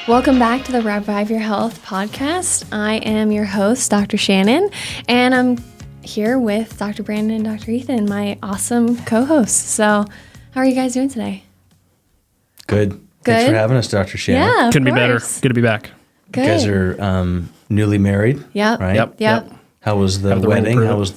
Welcome back to the Revive Your Health podcast. I am your host, Dr. Shannon, and I'm here with Dr. Brandon and Dr. Ethan, my awesome co-hosts. So, how are you guys doing today? Good. Thanks for having us, Dr. Shannon. Yeah, couldn't be better. Good to be back. Good. You guys are newly married. Yep. Right? Yep. How was the wedding? How was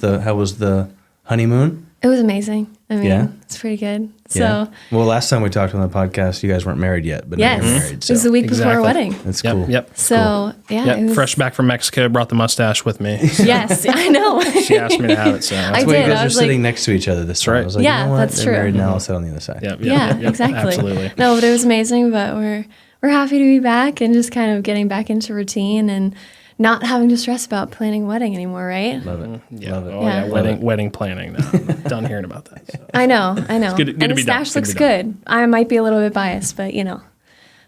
the honeymoon? It was amazing. I mean, Yeah? it's pretty good. Yeah. So, Well, last time we talked on the podcast, you guys weren't married yet, but now yes, you're married. it was the week before our wedding. That's Yep. cool. Yep. So, yeah. Yep. It was, Fresh back from Mexico, brought the mustache with me. Yes, I know. She asked me to have it, so I That's why you did. guys I are was sitting like- next to each other this time. right. I was like, Yeah, you know what? that's They're true. married now. I'll sit on the other side. Yep. Yeah, Yep. exactly. Absolutely. No, but it was amazing. But we're happy to be back and just kind of getting back into routine and not having to stress about planning a wedding anymore, right? Love it. Yeah. Love it. Oh, Yeah. yeah. Wedding planning. Now. I'm done hearing about that. So. I know. good And to the be done. stash Good to looks be done. good. I might be a little bit biased, but So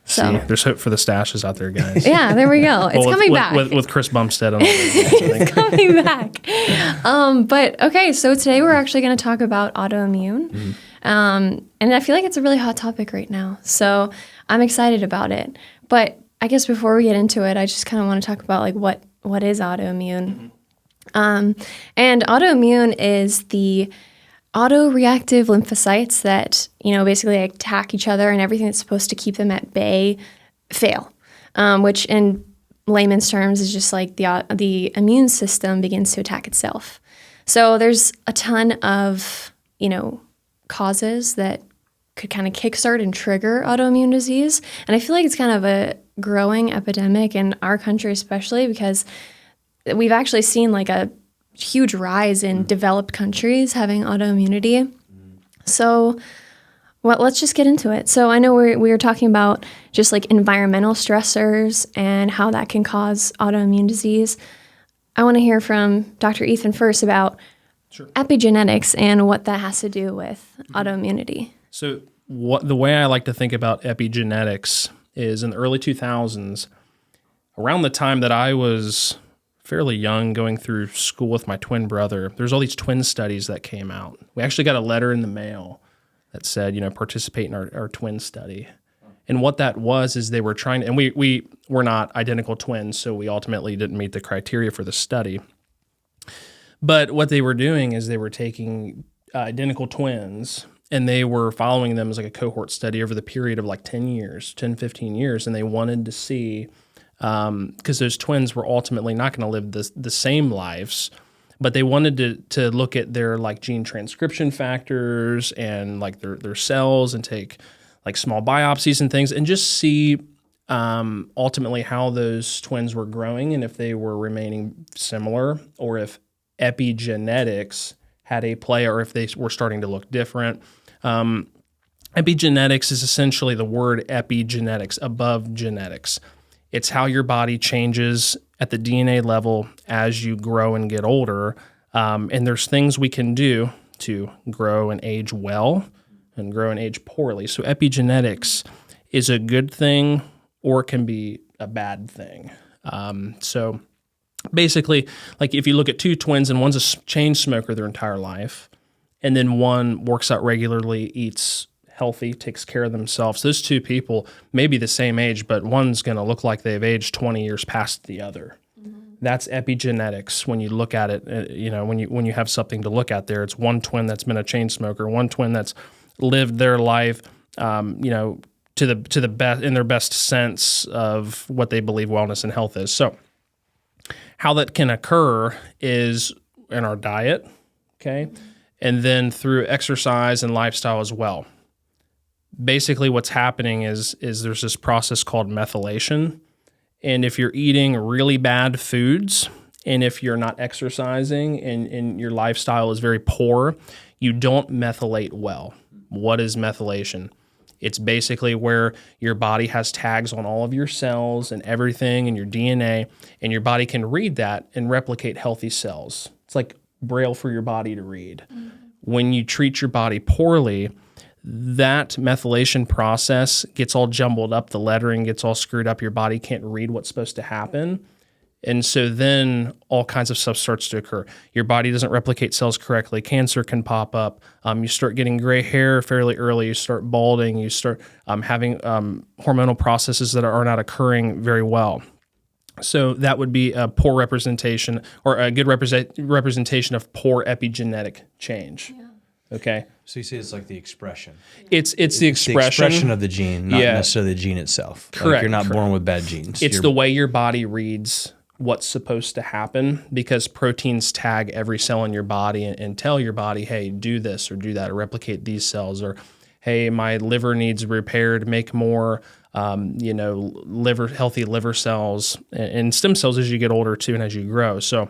See, there's hope for the stashes out there, guys. yeah, there we go. It's Well, coming back. with Chris Bumstead on the It's coming back. But okay, so today we're actually going to talk about autoimmune. And I feel like it's a really hot topic right now. So I'm excited about it. But I guess before we get into it, I just kind of want to talk about like what is autoimmune. And autoimmune is the autoreactive lymphocytes that, basically attack each other and everything that's supposed to keep them at bay fail, which in layman's terms is just like the immune system begins to attack itself. So there's a ton of, causes that could kind of kickstart and trigger autoimmune disease. And I feel like it's kind of a growing epidemic in our country, especially because we've actually seen like a huge rise in developed countries having autoimmunity. So let's just get into it. So I know we were talking about just like environmental stressors and how that can cause autoimmune disease. I want to hear from Dr. Ethan first about epigenetics and what that has to do with autoimmunity. So the way I like to think about epigenetics is in the early 2000s, around the time that I was fairly young going through school with my twin brother, there's all these twin studies that came out. We actually got a letter in the mail that said, participate in our twin study. And what that was is they were trying, and we were not identical twins, so we ultimately didn't meet the criteria for the study. But what they were doing is they were taking identical twins and they were following them as like a cohort study over the period of like 10, 15 years. And they wanted to see, because those twins were ultimately not going to live the same lives, but they wanted to look at their like gene transcription factors and like their cells and take like small biopsies and things and just see ultimately how those twins were growing and if they were remaining similar or if epigenetics had a play or if they were starting to look different. Epigenetics is essentially the word epigenetics, above genetics. It's how your body changes at the DNA level as you grow and get older. And there's things we can do to grow and age well and grow and age poorly. So epigenetics is a good thing or it can be a bad thing. So basically, like if you look at two twins and one's a chain smoker their entire life, and then one works out regularly, eats healthy, takes care of themselves, those two people may be the same age, but one's going to look like they've aged 20 years past the other. Mm-hmm. That's epigenetics when you look at it, when you have something to look at there. It's one twin that's been a chain smoker, one twin that's lived their life, to the best in their best sense of what they believe wellness and health is. So how that can occur is in our diet, okay? And then through exercise and lifestyle as well. Basically what's happening is there's this process called methylation. And if you're eating really bad foods, and if you're not exercising and your lifestyle is very poor, you don't methylate well. What is methylation? It's basically where your body has tags on all of your cells and everything and your DNA, and your body can read that and replicate healthy cells. It's like Braille for your body to read. Mm-hmm. When you treat your body poorly, that methylation process gets all jumbled up, the lettering gets all screwed up, your body can't read what's supposed to happen, And so then all kinds of stuff starts to occur. Your body doesn't replicate cells correctly. Cancer can pop up. You start getting gray hair fairly early. You start balding. You start having hormonal processes that are not occurring very well. So that would be a poor representation, or a good representation of poor epigenetic change. Yeah. Okay. So you say it's like the expression. It's the expression. The expression of the gene, not necessarily the gene itself. Correct. Like you're not born with bad genes. It's the way your body reads what's supposed to happen, because proteins tag every cell in your body and tell your body, hey, do this or do that, or replicate these cells, or hey, my liver needs repaired, make more healthy liver cells and stem cells as you get older too and as you grow. So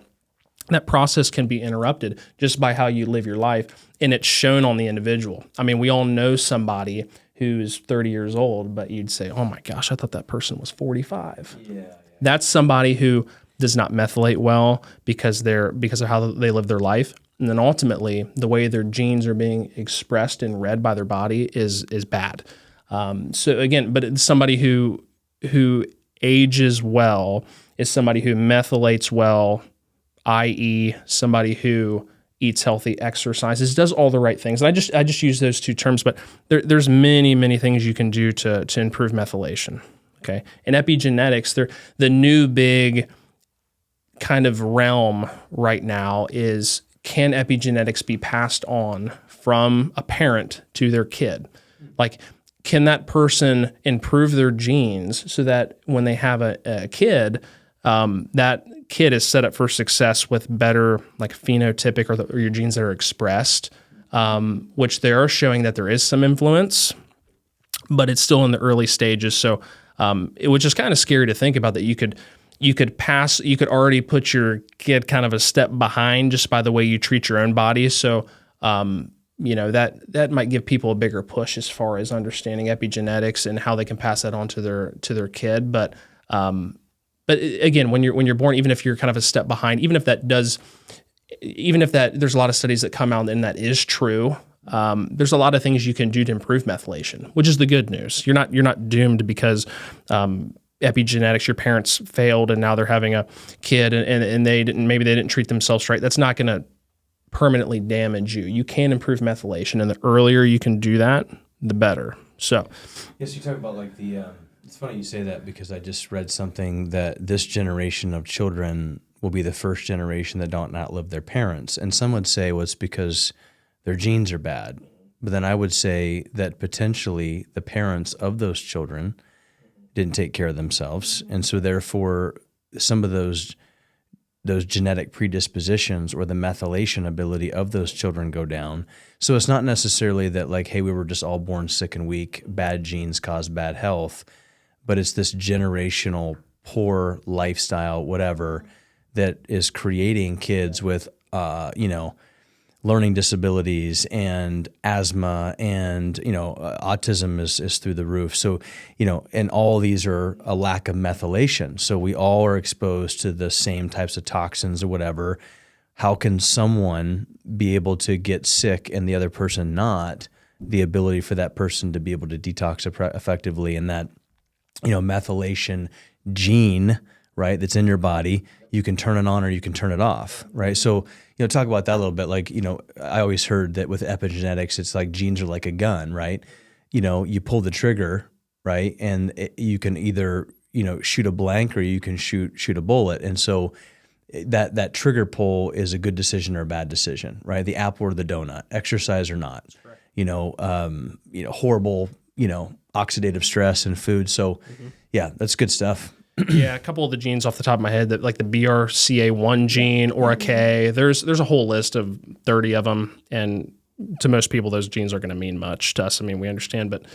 that process can be interrupted just by how you live your life, and it's shown on the individual. I mean, we all know somebody who's 30 years old, but you'd say, oh my gosh, I thought that person was 45. Yeah. That's somebody who does not methylate well because of how they live their life. And then ultimately, the way their genes are being expressed and read by their body is bad. So again, but it's somebody who ages well is somebody who methylates well, i.e. somebody who eats healthy, exercises, does all the right things. And I just use those two terms, but there's many, many things you can do to improve methylation. Okay. And epigenetics, the new big kind of realm right now is, can epigenetics be passed on from a parent to their kid? Like, can that person improve their genes so that when they have a kid, that kid is set up for success with better like phenotypic or your genes that are expressed, which they are showing that there is some influence, but it's still in the early stages. So it was just kind of scary to think about that you could already put your kid kind of a step behind just by the way you treat your own body. So, that might give people a bigger push as far as understanding epigenetics and how they can pass that on to their kid. But again, when you're born, even if you're kind of a step behind, even if there's a lot of studies that come out and that is true, there's a lot of things you can do to improve methylation, which is the good news. You're not doomed because epigenetics, your parents failed and now they're having a kid and they didn't treat themselves right. That's not going to permanently damage you. You can improve methylation, and the earlier you can do that, the better. So, yes, you talk about like it's funny you say that because I just read something that this generation of children will be the first generation that don't outlive their parents. And some would say, well, it's because their genes are bad. But then I would say that potentially the parents of those children didn't take care of themselves. And so therefore some of those genetic predispositions or the methylation ability of those children go down. So it's not necessarily that like, hey, we were just all born sick and weak, bad genes cause bad health, but it's this generational poor lifestyle, whatever, that is creating kids with, learning disabilities and asthma and, autism is through the roof. So, and all these are a lack of methylation. So we all are exposed to the same types of toxins or whatever. How can someone be able to get sick and the other person not? The ability for that person to be able to detox effectively, and that, methylation gene, right, that's in your body, you can turn it on or you can turn it off, right? So, talk about that a little bit. Like, I always heard that with epigenetics, it's like genes are like a gun, right? You pull the trigger, right? And you can either, shoot a blank or you can shoot a bullet. And so that trigger pull is a good decision or a bad decision, right? The apple or the donut, exercise or not, horrible, oxidative stress and food. So yeah, that's good stuff. Yeah, a couple of the genes off the top of my head, that like the BRCA1 gene or a K. There's a whole list of 30 of them, and to most people, those genes aren't going to mean much. To us, I mean, we understand, but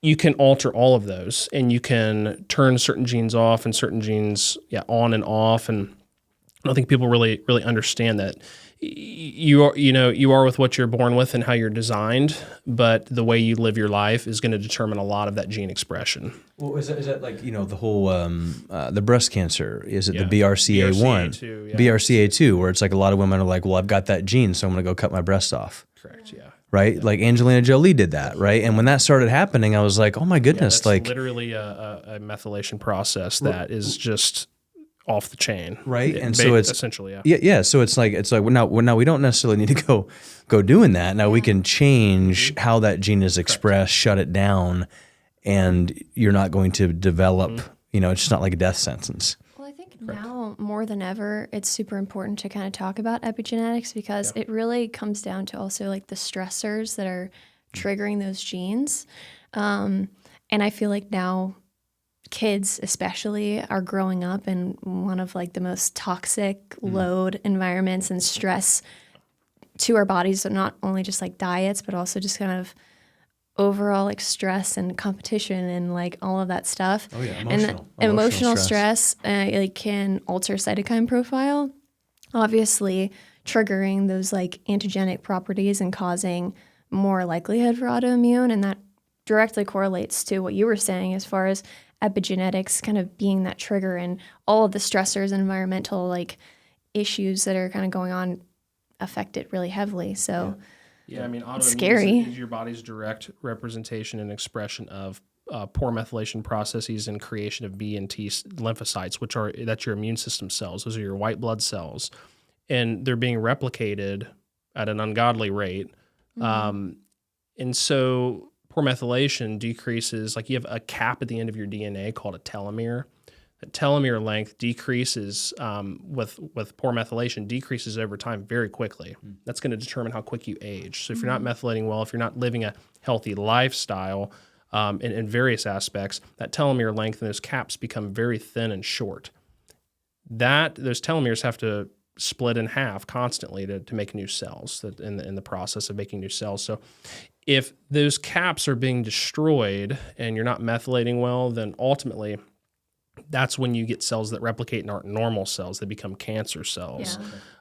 you can alter all of those, and you can turn certain genes off and certain genes on and off. And I don't think people really understand that. You are with what you're born with and how you're designed, but the way you live your life is going to determine a lot of that gene expression. Well, is that like, the whole, the breast cancer, is it the BRCA1? BRCA2, where it's like a lot of women are like, well, I've got that gene, so I'm going to go cut my breast off. Correct, yeah. Right? Yeah. Like Angelina Jolie did that, right? And when that started happening, I was like, oh my goodness. That's like literally a methylation process that is just off the chain, right? And so it's essentially, yeah. So it's like well, now we don't necessarily need to go doing that. Now we can change how that gene is expressed, shut it down, and you're not going to develop. It's just not like a death sentence. Well, I think now more than ever, it's super important to kind of talk about epigenetics because it really comes down to also like the stressors that are triggering those genes. And I feel like now kids especially are growing up in one of like the most toxic load environments and stress to our bodies. So not only just like diets, but also just kind of overall like stress and competition and like all of that stuff. Oh yeah, emotional stress like can alter cytokine profile, obviously triggering those like antigenic properties and causing more likelihood for autoimmune. And that directly correlates to what you were saying as far as epigenetics kind of being that trigger and all of the stressors and environmental like issues that are kind of going on affect it really heavily. So yeah, I mean, autoimmune scary. Is your body's direct representation and expression of poor methylation processes and creation of B and T lymphocytes, that's your immune system cells. Those are your white blood cells, and they're being replicated at an ungodly rate. And so poor methylation decreases, like you have a cap at the end of your DNA called a telomere. That telomere length decreases with poor methylation, decreases over time very quickly. That's going to determine how quick you age. So if you're not methylating well, if you're not living a healthy lifestyle in various aspects, that telomere length and those caps become very thin and short. Those telomeres have to split in half constantly to make new cells in the process of making new cells. So if those caps are being destroyed and you're not methylating well, then ultimately that's when you get cells that replicate and aren't normal cells. They become cancer cells.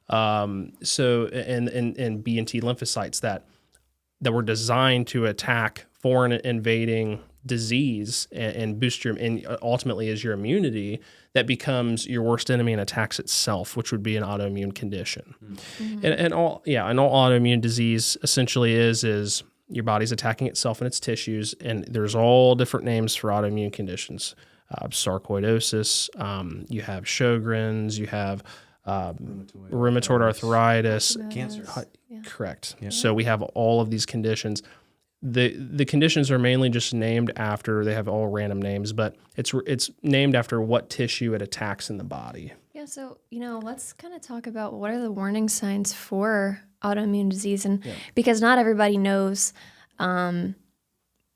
Yeah. So B and T lymphocytes that were designed to attack foreign invading disease and boost and ultimately is your immunity, that becomes your worst enemy and attacks itself, which would be an autoimmune condition. And all autoimmune disease essentially is your body's attacking itself and its tissues, and there's all different names for autoimmune conditions. Sarcoidosis, you have Sjogren's, you have rheumatoid arthritis, cancer. Correct. Yeah. So we have all of these conditions. The conditions are mainly just named after, they have all random names, but it's named after what tissue it attacks in the body. Yeah, so let's kind of talk about what are the warning signs for autoimmune disease, and because not everybody knows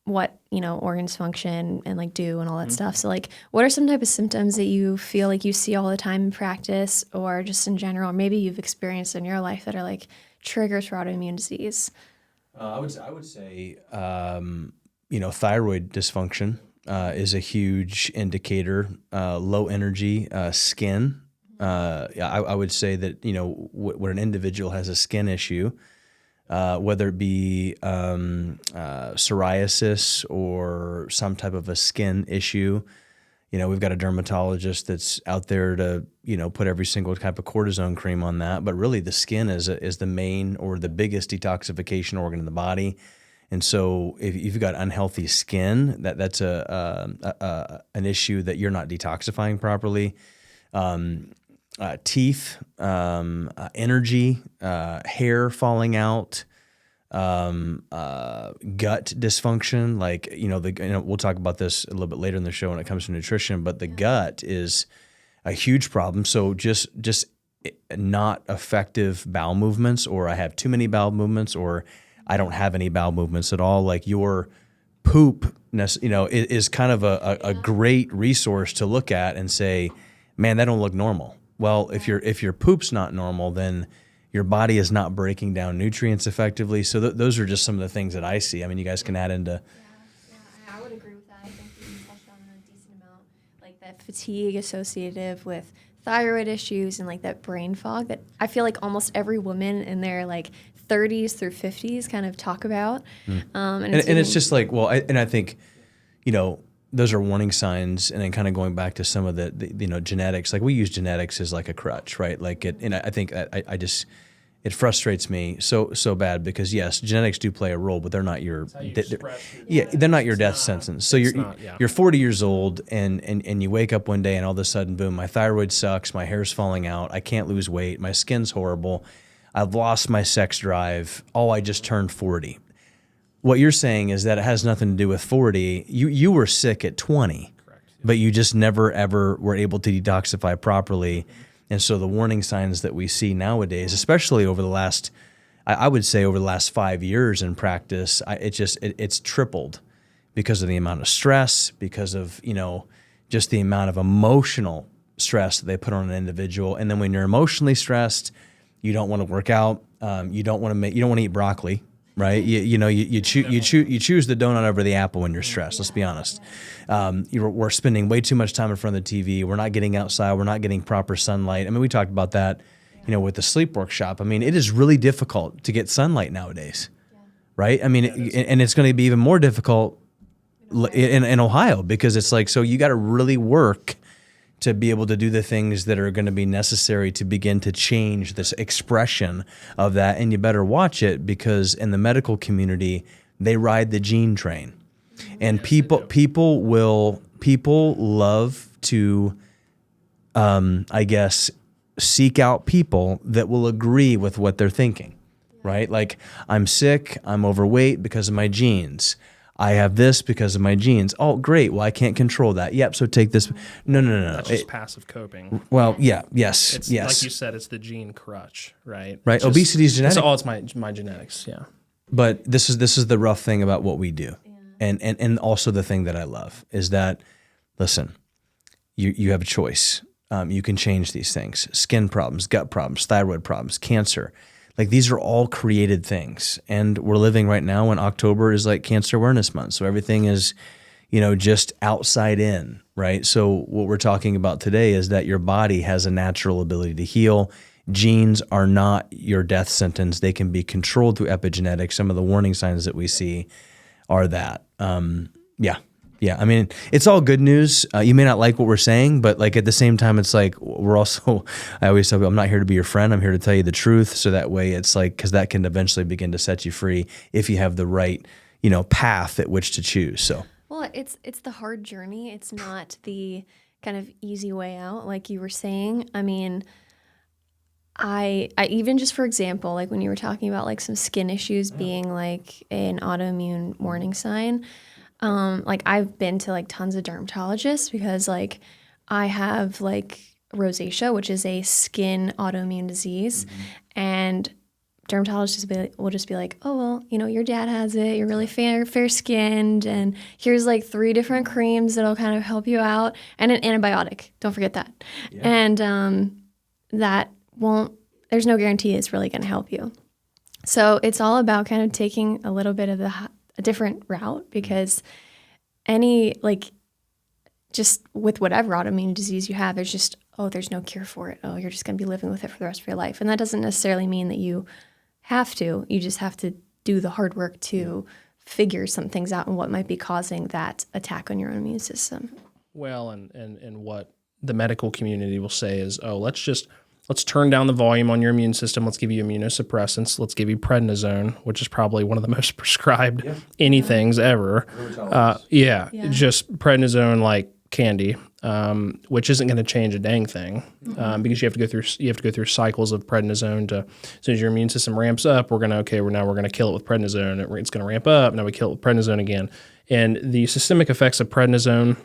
what organs function and like do and all that stuff. So like, what are some type of symptoms that you feel like you see all the time in practice, or just in general, or maybe you've experienced in your life that are like triggers for autoimmune disease? I would say thyroid dysfunction is a huge indicator. Low energy, skin. I would say that when an individual has a skin issue, whether it be psoriasis or some type of a skin issue. We've got a dermatologist that's out there to, put every single type of cortisone cream on that. But really the skin is the main or the biggest detoxification organ in the body. And so if you've got unhealthy skin, that's an issue that you're not detoxifying properly. Teeth, energy, hair falling out, gut dysfunction. Like, we'll talk about this a little bit later in the show when it comes to nutrition, but the gut is a huge problem. So just not effective bowel movements, or I have too many bowel movements, or I don't have any bowel movements at all. Like your poop, is kind of a great resource to look at and say, man, that don't look normal. Well, if your poop's not normal, then your body is not breaking down nutrients effectively. So those are just some of the things that I see. I mean, you guys can add into. Yeah, I would agree with that. I think you touched on a decent amount, like that fatigue associated with thyroid issues and like that brain fog that I feel like almost every woman in their like 30s through 50s kind of talk about. And it's just like, I think, those are warning signs. And then kind of going back to some of the genetics, like we use genetics as like a crutch, right? Like I think I just, It frustrates me so bad because yes, genetics do play a role, but they're not your they're not your death sentence. So you're 40 years old and you wake up one day and all of a sudden, boom, my thyroid sucks, my hair's falling out, I can't lose weight, my skin's horrible, I've lost my sex drive. Oh, I just turned 40. What you're saying is that it has nothing to do with 40. You were sick at 20, correct, but you just never ever were able to detoxify properly. And so the warning signs that we see nowadays, especially over the last, I would say over the last 5 years in practice, it's tripled because of the amount of stress, because of, just the amount of emotional stress that they put on an individual. And then when you're emotionally stressed, you don't want to work out. You don't want to eat broccoli. Right, you choose the donut over the apple when you're stressed. Let's be honest. We're spending way too much time in front of the TV. We're not getting outside. We're not getting proper sunlight. I mean, we talked about that, with the sleep workshop. I mean, it is really difficult to get sunlight nowadays, right? I mean, and it's going to be even more difficult in Ohio because it's like, so you got to really work to be able to do the things that are going to be necessary to begin to change this expression of that. And you better watch it because in the medical community, they ride the gene train. And people love to, I guess, seek out people that will agree with what they're thinking, right? Like, I'm sick, I'm overweight because of my genes. I have this because of my genes. Oh, great. Well, I can't control that. Yep. So take this. No. That's just passive coping. Well, yeah. Yes. It's, yes. Like you said, it's the gene crutch, right? Right. Obesity is genetic. It's my genetics. Yeah. But this is the rough thing about what we do. Yeah. And also the thing that I love is that, listen, you have a choice. You can change these things. Skin problems, gut problems, thyroid problems, cancer. Like, these are all created things. And we're living right now when October is like Cancer Awareness Month. So everything is, just outside in, right? So what we're talking about today is that your body has a natural ability to heal. Genes are not your death sentence. They can be controlled through epigenetics. Some of the warning signs that we see are that. Yeah, I mean, it's all good news. You may not like what we're saying, but like at the same time, it's like we're also, I always tell people, I'm not here to be your friend. I'm here to tell you the truth. So that way it's like, because that can eventually begin to set you free if you have the right, path at which to choose. So, well, it's the hard journey. It's not the kind of easy way out, like you were saying. I mean, I even just, for example, like when you were talking about like some skin issues being like an autoimmune warning sign, like I've been to like tons of dermatologists because like I have like rosacea, which is a skin autoimmune disease, and dermatologists will just be like, oh, well, your dad has it, you're really fair skinned, and here's like 3 different creams that'll kind of help you out, and an antibiotic, don't forget that. Yeah. And that there's no guarantee it's really going to help you. So it's all about kind of taking a little bit of a different route, because just with whatever autoimmune disease you have, there's no cure for it. Oh, you're just going to be living with it for the rest of your life. And that doesn't necessarily mean that you have to. You just have to do the hard work to figure some things out and what might be causing that attack on your own immune system. Well, and what the medical community will say is, let's turn down the volume on your immune system. Let's give you immunosuppressants. Let's give you prednisone, which is probably one of the most prescribed anythings ever. Just prednisone like candy, which isn't going to change a dang thing, because you have to go through cycles of prednisone as soon as your immune system ramps up, we're going to kill it with prednisone. It's going to ramp up. Now we kill it with prednisone again. And the systemic effects of prednisone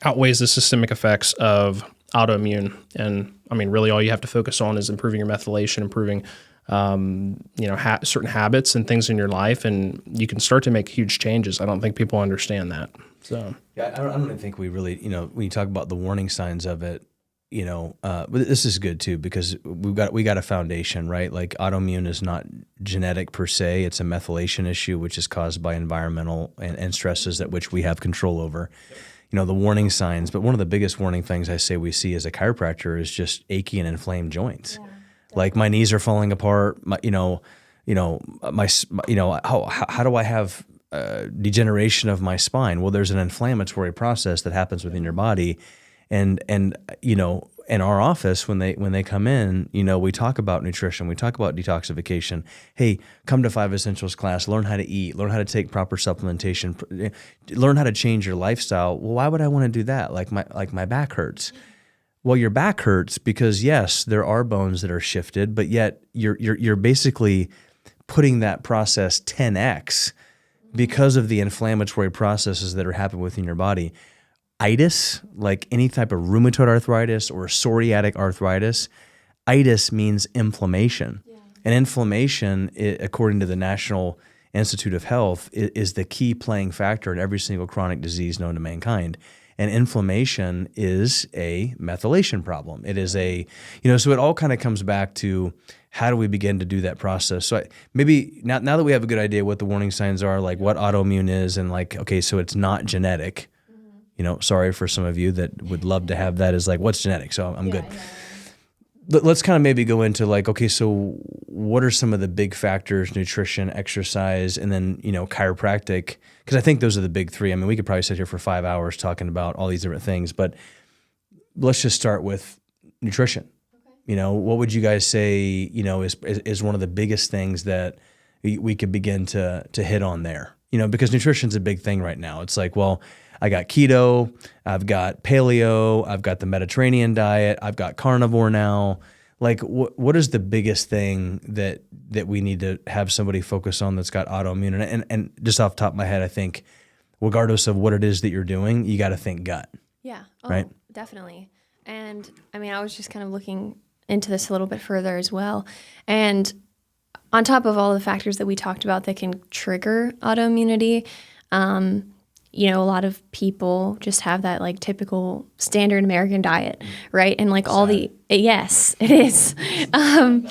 outweighs the systemic effects of autoimmune. And I mean, really all you have to focus on is improving your methylation, improving, certain habits and things in your life, and you can start to make huge changes. I don't think people understand that. So yeah, I don't even think we really, when you talk about the warning signs of it, but this is good too, because we got a foundation, right? Like, autoimmune is not genetic per se. It's a methylation issue, which is caused by environmental and stresses that which we have control over. The warning signs, but one of the biggest warning things I say we see as a chiropractor is just achy and inflamed joints. Yeah, like my knees are falling apart. How do I have degeneration of my spine? Well, there's an inflammatory process that happens within your body, and in our office, when they come in, we talk about nutrition, we talk about detoxification. Hey, come to 5 Essentials class, learn how to eat, learn how to take proper supplementation, learn how to change your lifestyle. Well, why would I want to do that? Like my back hurts. Well, your back hurts because yes, there are bones that are shifted, but yet you're basically putting that process 10x because of the inflammatory processes that are happening within your body. Itis, like any type of rheumatoid arthritis or psoriatic arthritis, itis means inflammation. Yeah. And inflammation, according to the National Institute of Health, is the key playing factor in every single chronic disease known to mankind. And inflammation is a methylation problem. It is so it all kind of comes back to how do we begin to do that process? So maybe now that we have a good idea what the warning signs are, like what autoimmune is, and like, okay, so it's not genetic. Sorry for some of you that would love to have that as like, what's genetic? So I'm good. Yeah. Let's kind of maybe go into like, okay, so what are some of the big factors, nutrition, exercise, and then, chiropractic? Because I think those are the big three. I mean, we could probably sit here for 5 hours talking about all these different things, but let's just start with nutrition. Okay. What would you guys say, is one of the biggest things that we could begin to hit on there? Because nutrition's a big thing right now. It's like, well, I got keto, I've got paleo, I've got the Mediterranean diet, I've got carnivore now. Like, what is the biggest thing that we need to have somebody focus on that's got autoimmune? And just off the top of my head, I think, regardless of what it is that you're doing, you got to think gut. Yeah, right? Definitely. And I mean, I was just kind of looking into this a little bit further as well. And on top of all the factors that we talked about that can trigger autoimmunity, a lot of people just have that like typical standard American diet, right? And like yes, it is. And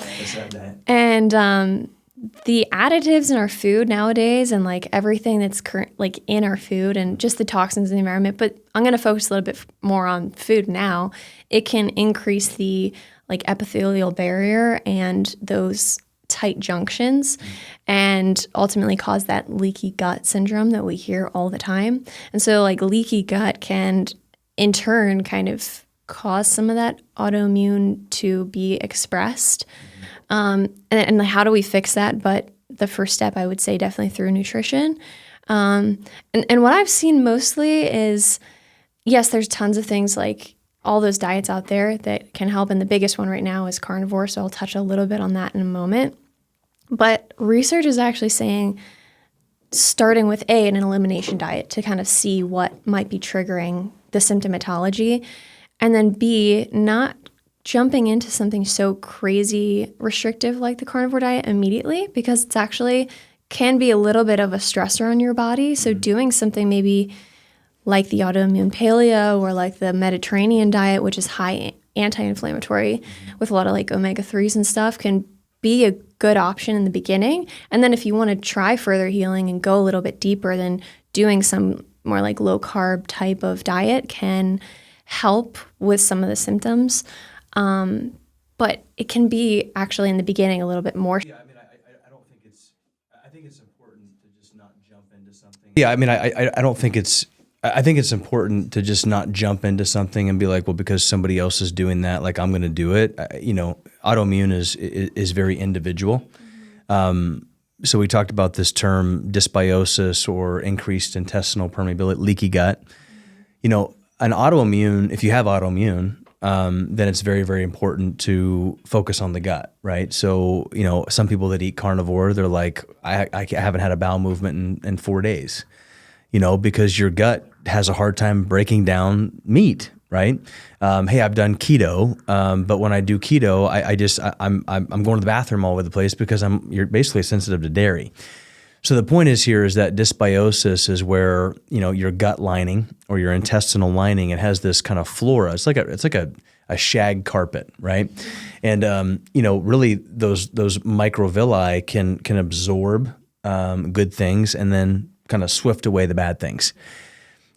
the additives in our food nowadays and like everything that's like in our food and just the toxins in the environment, but I'm going to focus a little bit more on food now. It can increase the like epithelial barrier and those tight junctions and ultimately cause that leaky gut syndrome that we hear all the time. And so like leaky gut can in turn kind of cause some of that autoimmune to be expressed. And how do we fix that? But the first step, I would say, definitely through nutrition. And what I've seen mostly is, yes, there's tons of things like all those diets out there that can help. And the biggest one right now is carnivore. So I'll touch a little bit on that in a moment. But research is actually saying starting with an elimination diet to kind of see what might be triggering the symptomatology. And then B, not jumping into something so crazy restrictive like the carnivore diet immediately, because it's actually can be a little bit of a stressor on your body. So doing something maybe like the autoimmune paleo or like the Mediterranean diet, which is high anti-inflammatory with a lot of like omega-3s and stuff, can be a good option in the beginning. And then if you want to try further healing and go a little bit deeper, then doing some more like low carb type of diet can help with some of the symptoms. But it can be actually in the beginning a little bit more. Yeah, I mean, I don't think I think it's important to just not jump into something. Yeah, I mean, I think it's important to just not jump into something and be like, well, because somebody else is doing that, like I'm going to do it. Autoimmune is very individual. So we talked about this term dysbiosis or increased intestinal permeability, leaky gut. An autoimmune, if you have autoimmune, then it's very, very important to focus on the gut, right? So, some people that eat carnivore, they're like, I haven't had a bowel movement in 4 days, because your gut has a hard time breaking down meat, right? Hey, I've done keto, but when I do keto, I'm going to the bathroom all over the place because you're basically sensitive to dairy. So the point is that dysbiosis is where, your gut lining or your intestinal lining, it has this kind of flora. It's like a shag carpet, right? And, really those microvilli can absorb good things and then kind of swift away the bad things.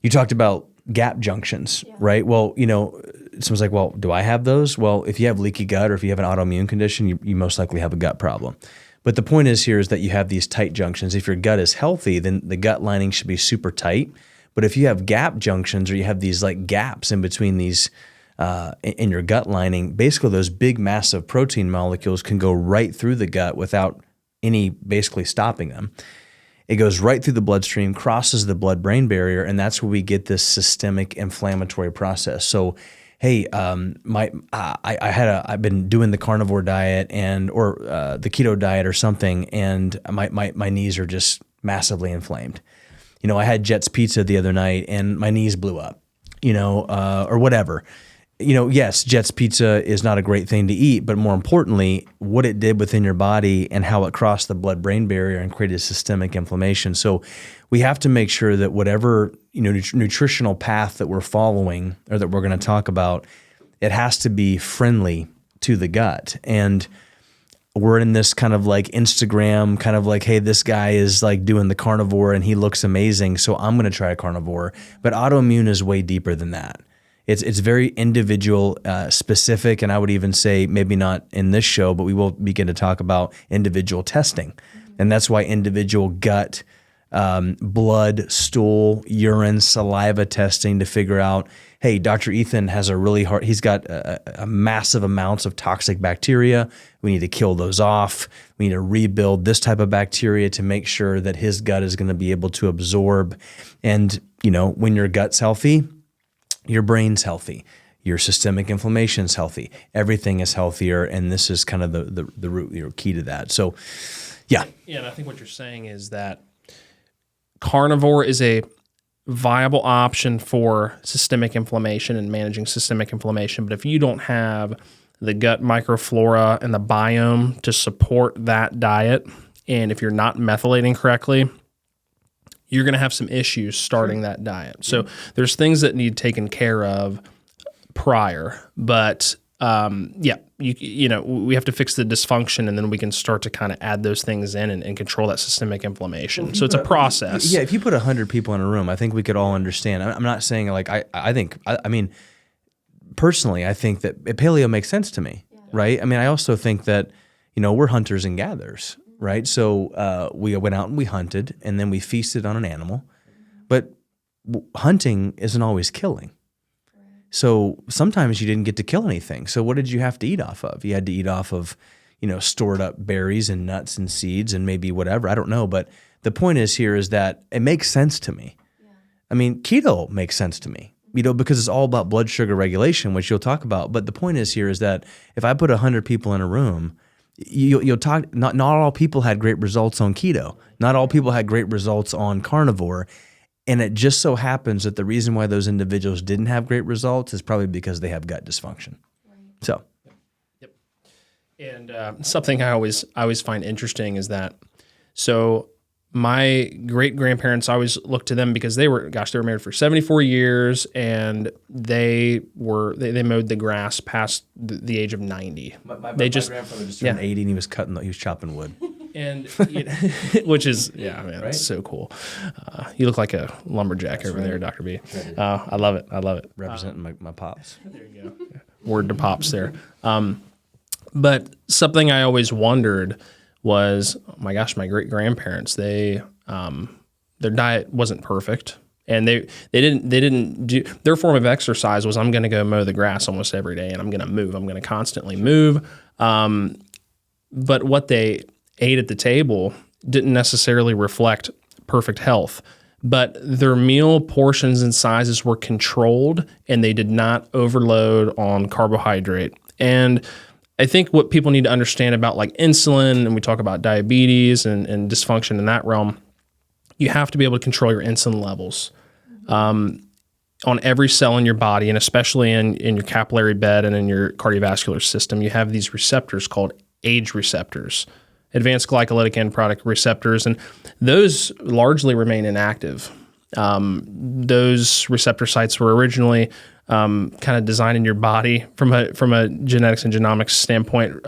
You talked about gap junctions, right? Well, someone's like, well, do I have those? Well, if you have leaky gut or if you have an autoimmune condition, you most likely have a gut problem. But the point is that you have these tight junctions. If your gut is healthy, then the gut lining should be super tight. But if you have gap junctions or you have these like gaps in between these in your gut lining, basically those big massive protein molecules can go right through the gut without any basically stopping them. It goes right through the bloodstream, crosses the blood-brain barrier, and that's where we get this systemic inflammatory process. So, hey, I've been doing the carnivore diet or the keto diet or something, and my knees are just massively inflamed. I had Jet's Pizza the other night, and my knees blew up. Or whatever. Yes, Jet's Pizza is not a great thing to eat, but more importantly, what it did within your body and how it crossed the blood-brain barrier and created systemic inflammation. So we have to make sure that whatever nutritional path that we're following or that we're going to talk about, it has to be friendly to the gut. And we're in this kind of like Instagram, kind of like, hey, this guy is like doing the carnivore and he looks amazing, so I'm going to try a carnivore. But autoimmune is way deeper than that. It's very individual specific, and I would even say maybe not in this show, but we will begin to talk about individual testing. And that's why individual gut, blood, stool, urine, saliva testing to figure out, hey, Dr. Ethan has he's got a massive amounts of toxic bacteria. We need to kill those off. We need to rebuild this type of bacteria to make sure that his gut is going to be able to absorb. And, when your gut's healthy, your brain's healthy, your systemic inflammation is healthy, everything is healthier, and this is kind of the root, key to that. So, yeah. Yeah, and I think what you're saying is that carnivore is a viable option for systemic inflammation and managing systemic inflammation, but if you don't have the gut microflora and the biome to support that diet, and if you're not methylating correctly, you're going to have some issues starting that diet. So there's things that need taken care of prior, but we have to fix the dysfunction, and then we can start to kind of add those things in and control that systemic inflammation. So it's a process. Yeah, if you put 100 people in a room, I think we could all understand. I'm not saying like I mean, personally, I think that paleo makes sense to me, right? I mean, I also think that we're hunters and gatherers. Right, so we went out and we hunted, and then we feasted on an animal. But hunting isn't always killing. So sometimes you didn't get to kill anything. So what did you have to eat off of? You had to eat off of, stored up berries and nuts and seeds and maybe whatever. I don't know. But the point is that it makes sense to me. Yeah. I mean, keto makes sense to me, because it's all about blood sugar regulation, which you'll talk about. But the point is that if I put 100 people in a room, you'll talk. Not all people had great results on keto. Not all people had great results on carnivore, and it just so happens that the reason why those individuals didn't have great results is probably because they have gut dysfunction. Right. So, yep. And something I always find interesting is that my great grandparents, I always look to them because they were married for 74 years, and they mowed the grass past the age of 90. My grandfather just turned 80, and he was chopping wood. And which is, right? It's so cool. You look like a lumberjack over there, Dr. B. I love it. Representing my pops. There you go. Word to pops there. But something I always wondered was, oh my gosh, my great grandparents, their diet wasn't perfect, and they didn't do, their form of exercise was, I'm going to go mow the grass almost every day, and I'm going to move. I'm going to constantly move. But what they ate at the table didn't necessarily reflect perfect health, but their meal portions and sizes were controlled, and they did not overload on carbohydrate. And I think what people need to understand about like insulin, and we talk about diabetes and dysfunction in that realm, you have to be able to control your insulin levels on every cell in your body, and especially in your capillary bed and in your cardiovascular system. You have these receptors called age receptors, advanced glycolytic end product receptors, and those largely remain inactive. Those receptor sites were originally kind of designed in your body from a genetics and genomics standpoint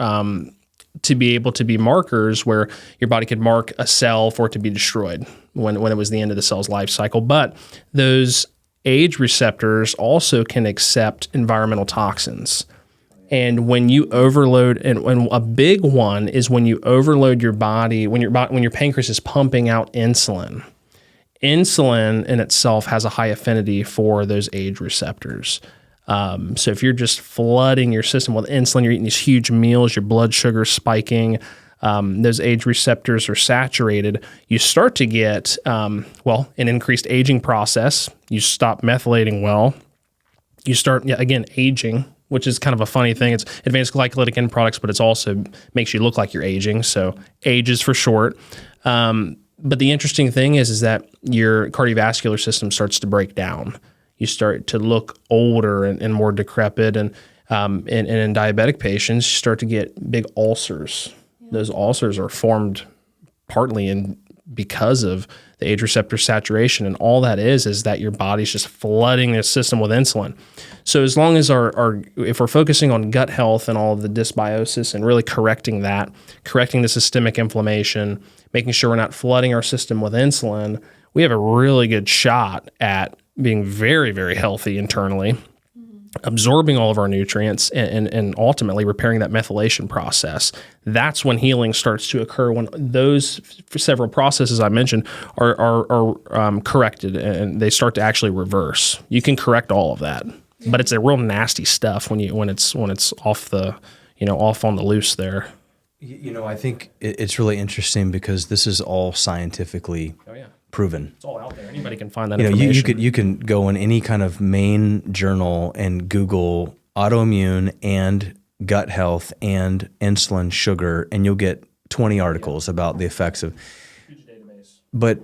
to be able to be markers where your body could mark a cell for it to be destroyed when it was the end of the cell's life cycle. But those age receptors also can accept environmental toxins. And when you overload, and a big one is when you overload your body, when your pancreas is pumping out insulin. Insulin in itself has a high affinity for those age receptors. So if you're just flooding your system with insulin, you're eating these huge meals, your blood sugar spiking, those age receptors are saturated, you start to get, an increased aging process. You stop methylating well. You start, again, aging, which is kind of a funny thing. It's advanced glycolytic end products, but it's also makes you look like you're aging. So age is for short. But the interesting thing is that your cardiovascular system starts to break down. You start to look older and more decrepit. And in diabetic patients, you start to get big ulcers. Those ulcers are formed partly because of the age receptor saturation, and all that is that your body's just flooding the system with insulin. So as long as if we're focusing on gut health and all of the dysbiosis and really correcting the systemic inflammation, making sure we're not flooding our system with insulin, we have a really good shot at being very, very healthy internally, absorbing all of our nutrients and ultimately repairing that methylation process. That's when healing starts to occur, when those several processes I mentioned are corrected and they start to actually reverse. You can correct all of that, but it's a real nasty stuff when it's off off on the loose there. I think it's really interesting because this is all scientifically proven. It's all out there. Anybody can find that information. You can go in any kind of main journal and Google autoimmune and gut health and insulin sugar, and you'll get 20 articles about the effects of. Huge database. But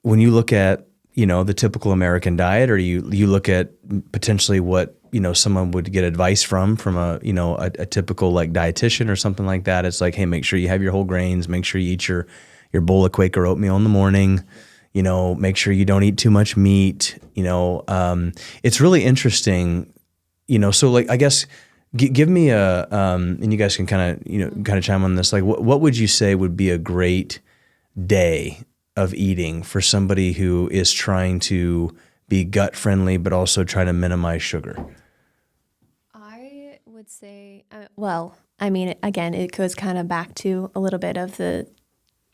when you look at the typical American diet, or you look at potentially what someone would get advice from a typical like dietitian or something like that, it's like, hey, make sure you have your whole grains, make sure you eat your bowl of Quaker oatmeal in the morning. Make sure you don't eat too much meat. It's really interesting. So like, I guess, give me and you guys can kind of chime on this. Like, what would you say would be a great day of eating for somebody who is trying to be gut friendly, but also try to minimize sugar? I would say, again, it goes kind of back to a little bit of the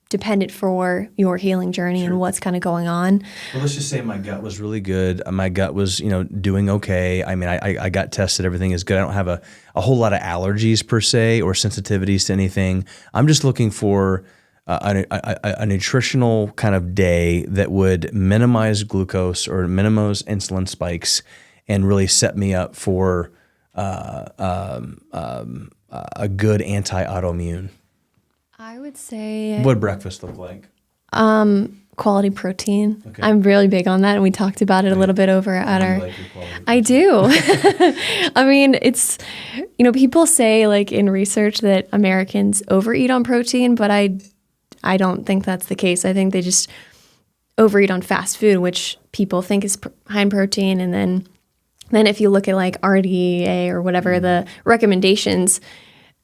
dependent for your healing journey and what's kind of going on. Well, let's just say my gut was really good. My gut was, doing okay. I mean, I got tested. Everything is good. I don't have a whole lot of allergies per se or sensitivities to anything. I'm just looking for a nutritional kind of day that would minimize glucose or minimize insulin spikes and really set me up for a good anti-autoimmune. I would say... What'd breakfast look like? Quality protein. Okay. I'm really big on that, and we talked about it a little bit over at our... Like your quality I do. I mean, it's, people say like in research that Americans overeat on protein, but I don't think that's the case. I think they just overeat on fast food, which people think is high in protein. And then if you look at like RDA or whatever the recommendations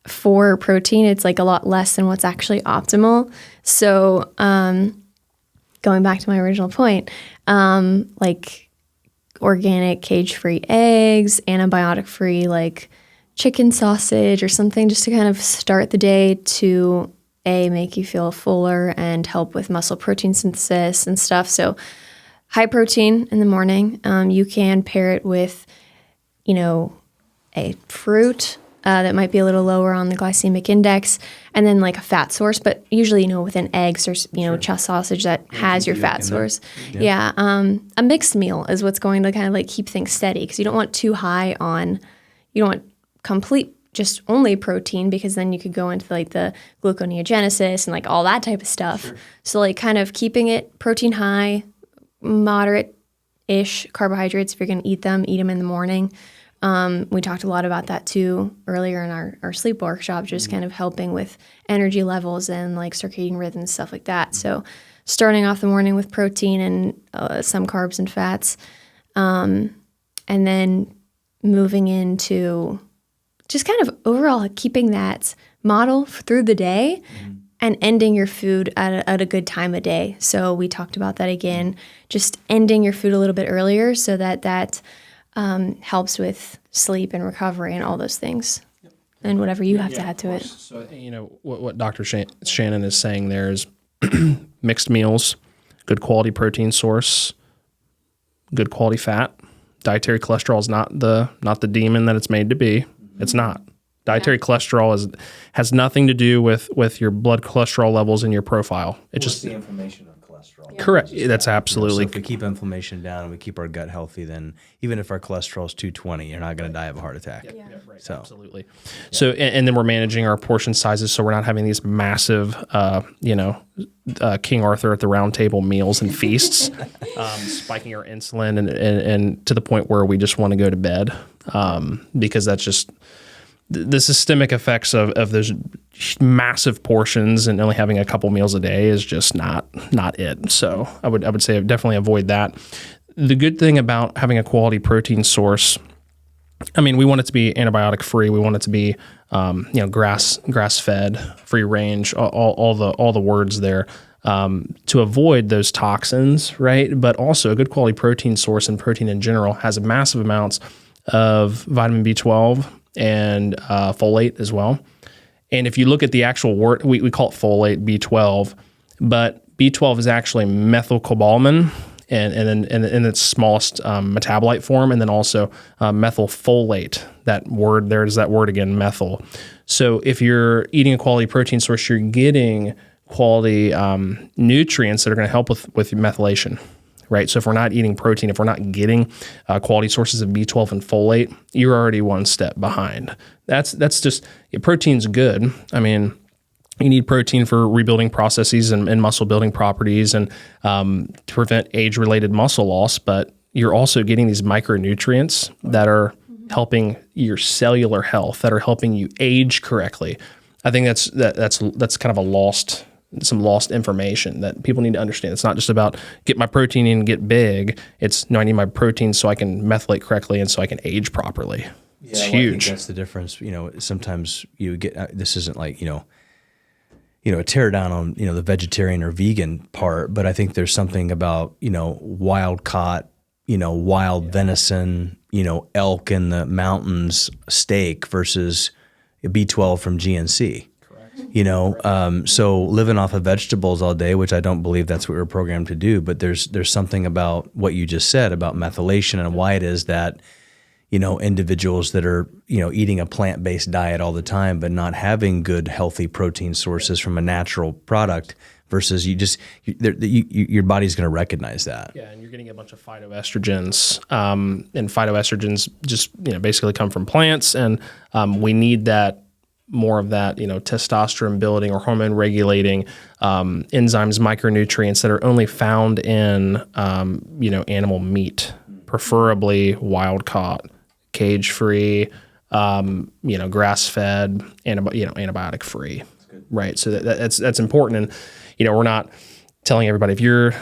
for protein, it's like a lot less than what's actually optimal. So going back to my original point, like organic cage-free eggs, antibiotic-free like chicken sausage or something, just to kind of start the day to make you feel fuller and help with muscle protein synthesis and stuff. So high protein in the morning. You can pair it with, a fruit that might be a little lower on the glycemic index, and then like a fat source. But usually, within eggs, there's chest sausage that has your fat source. Yeah. A mixed meal is what's going to kind of like keep things steady, because you don't want too high on. You don't want complete just only protein, because then you could go into like the gluconeogenesis and like all that type of stuff. Sure. So like kind of keeping it protein high, moderate-ish carbohydrates. If you're going to eat them in the morning. We talked a lot about that too earlier in our sleep workshop, just kind of helping with energy levels and like circadian rhythms, stuff like that. So starting off the morning with protein and some carbs and fats, and then moving into just kind of overall keeping that model through the day and ending your food at a good time of day. So we talked about that again, just ending your food a little bit earlier so that helps with sleep and recovery and all those things, and whatever you have to add to it. So, what Dr. Shannon is saying there is mixed meals, good quality protein source, good quality fat. Dietary cholesterol is not the demon that it's made to be. It's not. Dietary cholesterol has nothing to do with your blood cholesterol levels in your profile. It's just the inflammation of cholesterol. Correct. That's absolutely. So if we keep inflammation down and we keep our gut healthy, then even if our cholesterol is 220, you're not going to die of a heart attack. Right. So Absolutely. So, and then we're managing our portion sizes, so we're not having these massive, King Arthur at the round table meals and feasts, spiking our insulin and to the point where we just want to go to bed, because that's just the systemic effects of those massive portions and only having a couple meals a day is just not it. So I would say definitely avoid that. The good thing about having a quality protein source, I mean, we want it to be antibiotic free. We want it to be, grass fed, free range, all the words there, to avoid those toxins, right? But also a good quality protein source and protein in general has massive amounts of vitamin B12 and folate as well. And if you look at the actual word, we call it folate, B12, but B12 is actually methylcobalamin and in its smallest metabolite form, and then also methylfolate. That word, there's that word again, methyl. So if you're eating a quality protein source, you're getting quality nutrients that are going to help with methylation. Right. So if we're not eating protein, if we're not getting quality sources of B12 and folate, you're already one step behind. That's just, protein's good. I mean, you need protein for rebuilding processes and muscle building properties and to prevent age-related muscle loss, but you're also getting these micronutrients that are helping your cellular health, that are helping you age correctly. I think that's kind of some lost information that people need to understand. It's not just about get my protein in and get big. It's no, I need my protein so I can methylate correctly and so I can age properly. It's huge. I think that's the difference. Sometimes you get, this isn't like, a tear down on, the vegetarian or vegan part, but I think there's something about, wild caught, wild venison, elk in the mountains steak versus a B12 from GNC. So living off of vegetables all day, which I don't believe that's what we're programmed to do, but there's something about what you just said about methylation and why it is that, individuals that are, eating a plant-based diet all the time, but not having good, healthy protein sources from a natural product versus your body's going to recognize that. Yeah, and you're getting a bunch of phytoestrogens, and phytoestrogens just, basically come from plants, and we need that. More of that, testosterone building or hormone regulating enzymes, micronutrients that are only found in, animal meat, preferably wild caught, cage free, grass fed, antibiotic free, right? So that's important, and we're not telling everybody if you're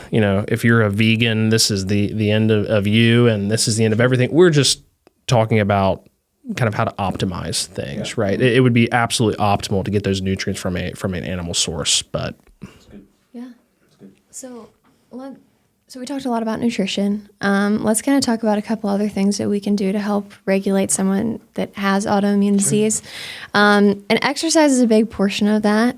a vegan, this is the end of you, and this is the end of everything. We're just talking about kind of how to optimize things, right? It would be absolutely optimal to get those nutrients from an animal source, but yeah. So we talked a lot about nutrition. Let's kind of talk about a couple other things that we can do to help regulate someone that has autoimmune disease. And exercise is a big portion of that.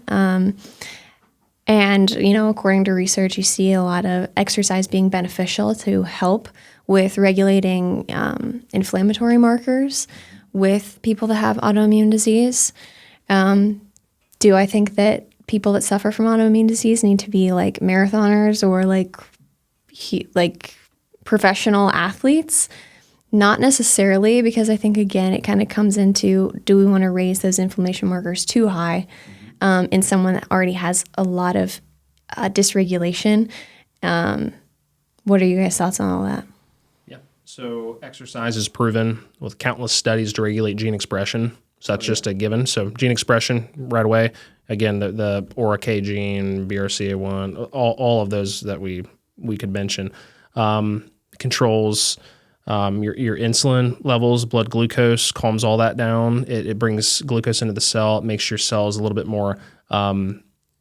And according to research, you see a lot of exercise being beneficial to help with regulating inflammatory markers with people that have autoimmune disease. Do I think that people that suffer from autoimmune disease need to be like marathoners or like professional athletes? Not necessarily, because I think, again, it kind of comes into, do we want to raise those inflammation markers too high in someone that already has a lot of dysregulation? What are you guys' thoughts on all that? So exercise is proven with countless studies to regulate gene expression. So that's just a given. So gene expression right away. Again, the ORA-K gene, BRCA1, all of those that we could mention, controls your insulin levels, blood glucose, calms all that down. It brings glucose into the cell. It makes your cells a little bit more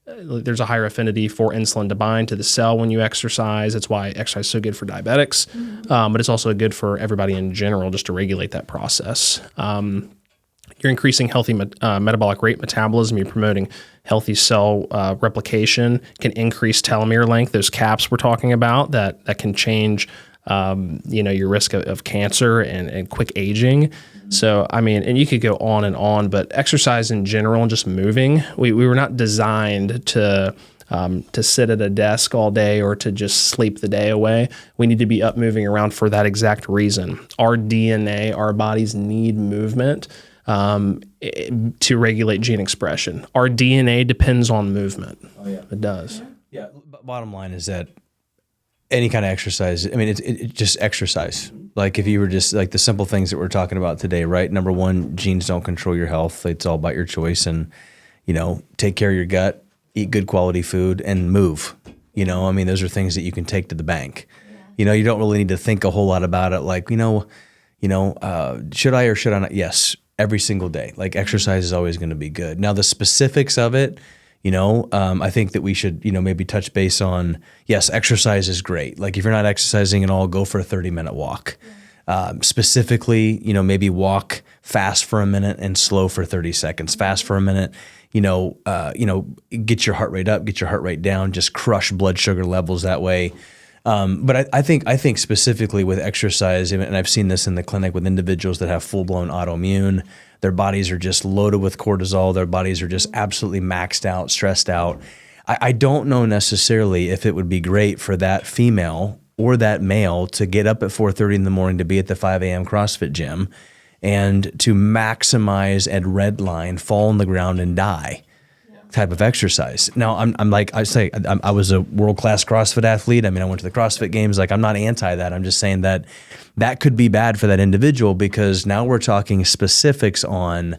there's a higher affinity for insulin to bind to the cell when you exercise. That's why exercise is so good for diabetics, but it's also good for everybody in general just to regulate that process. You're increasing healthy metabolic rate metabolism. You're promoting healthy cell replication, can increase telomere length, those caps we're talking about that can change your risk of cancer and quick aging. So, I mean, and you could go on, but exercise in general and just moving, we were not designed to sit at a desk all day or to just sleep the day away. We need to be up moving around for that exact reason. Our DNA, our bodies need movement to regulate gene expression. Our DNA depends on movement. Oh, yeah. It does. Yeah. Bottom line is that any kind of exercise, I mean, it's just exercise. Like if you were just like the simple things that we're talking about today, right? Number one, genes don't control your health. It's all about your choice, and, take care of your gut, eat good quality food, and move. I mean, those are things that you can take to the bank. You don't really need to think a whole lot about it. Like, should I or should I not? Yes, every single day. Like exercise is always going to be good. Now the specifics of it, I think that we should, maybe touch base on, yes, exercise is great. Like if you're not exercising at all, go for a 30-minute walk. Specifically, maybe walk fast for a minute and slow for 30 seconds. Fast for a minute, get your heart rate up, get your heart rate down, just crush blood sugar levels that way. But I think specifically with exercise, and I've seen this in the clinic with individuals that have full-blown autoimmune, their bodies are just loaded with cortisol. Their bodies are just absolutely maxed out, stressed out. I don't know necessarily if it would be great for that female or that male to get up at 4:30 in the morning to be at the 5 a.m. CrossFit gym and to maximize and redline, fall on the ground and die type of exercise. Now, I was a world-class CrossFit athlete. I mean, I went to the CrossFit Games. Like, I'm not anti that. I'm just saying that could be bad for that individual, because now we're talking specifics on,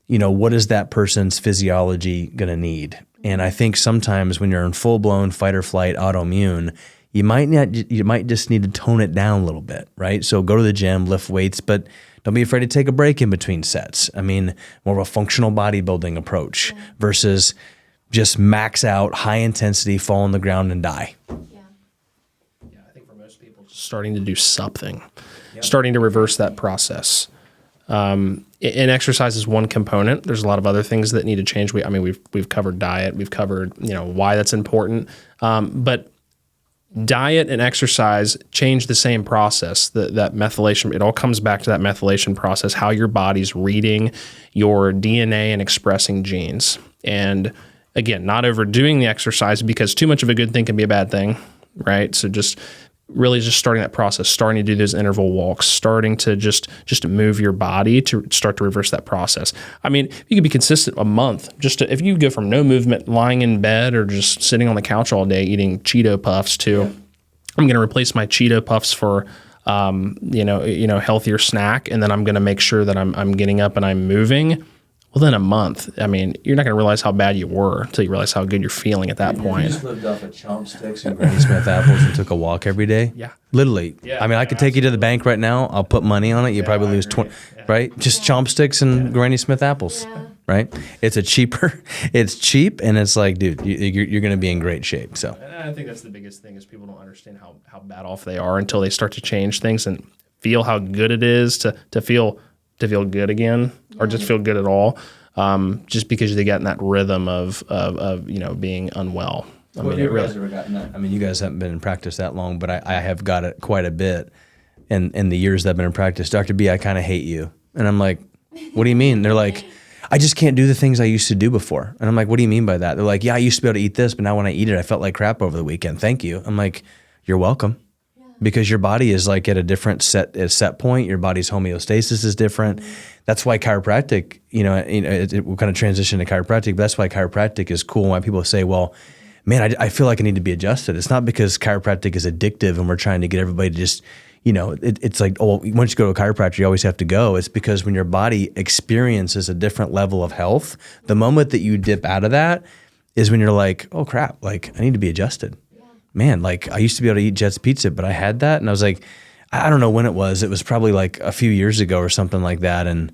what is that person's physiology going to need? And I think sometimes when you're in full-blown fight or flight autoimmune, you might just need to tone it down a little bit, right? So go to the gym, lift weights, but don't be afraid to take a break in between sets. I mean, more of a functional bodybuilding approach versus just max out, high intensity, fall on the ground and die. Yeah, I think for most people, just starting to do something, starting to reverse that process. And exercise is one component. There's a lot of other things that need to change. We've covered diet. We've covered, why that's important. But diet and exercise change the same process. That methylation, it all comes back to that methylation process, how your body's reading your DNA and expressing genes. And again, not overdoing the exercise, because too much of a good thing can be a bad thing, right? So just starting that process, starting to do those interval walks, starting to just move your body to start to reverse that process. I mean, you could be consistent a month. If you go from no movement, lying in bed or just sitting on the couch all day eating Cheeto Puffs to, I'm going to replace my Cheeto Puffs for healthier snack, and then I'm going to make sure that I'm getting up and I'm moving. Well, then a month, I mean, you're not going to realize how bad you were until you realize how good you're feeling at that point. You just lived off of Chopsticks and Granny Smith apples and took a walk every day? Yeah. Literally. Yeah, I mean, I could take you to the bank right now. I'll put money on it. You probably lose 20, right? Just Chopsticks and Granny Smith apples, right? It's cheap, and it's like, dude, you're going to be in great shape. So I think that's the biggest thing, is people don't understand how bad off they are until they start to change things and feel how good it is to feel good again, or just feel good at all, just because they got in that rhythm of being unwell. I mean, you guys ever gotten that? I mean, you guys haven't been in practice that long, but I have got it quite a bit. And in the years that I've been in practice, Dr. B, I kind of hate you. And I'm like, what do you mean? They're like, I just can't do the things I used to do before. And I'm like, what do you mean by that? They're like, yeah, I used to be able to eat this, but now when I eat it, I felt like crap over the weekend. Thank you. I'm like, you're welcome. Because your body is like at a different set point. Your body's homeostasis is different. That's why chiropractic, we'll kind of transition to chiropractic, but that's why chiropractic is cool. Why people say, well, man, I feel like I need to be adjusted. It's not because chiropractic is addictive and we're trying to get everybody to just, it's like, oh, once you go to a chiropractor, you always have to go. It's because when your body experiences a different level of health, the moment that you dip out of that is when you're like, oh crap, like I need to be adjusted. Man, like I used to be able to eat Jets Pizza, but I had that. And I was like, I don't know when it was. It was probably like a few years ago or something like that. And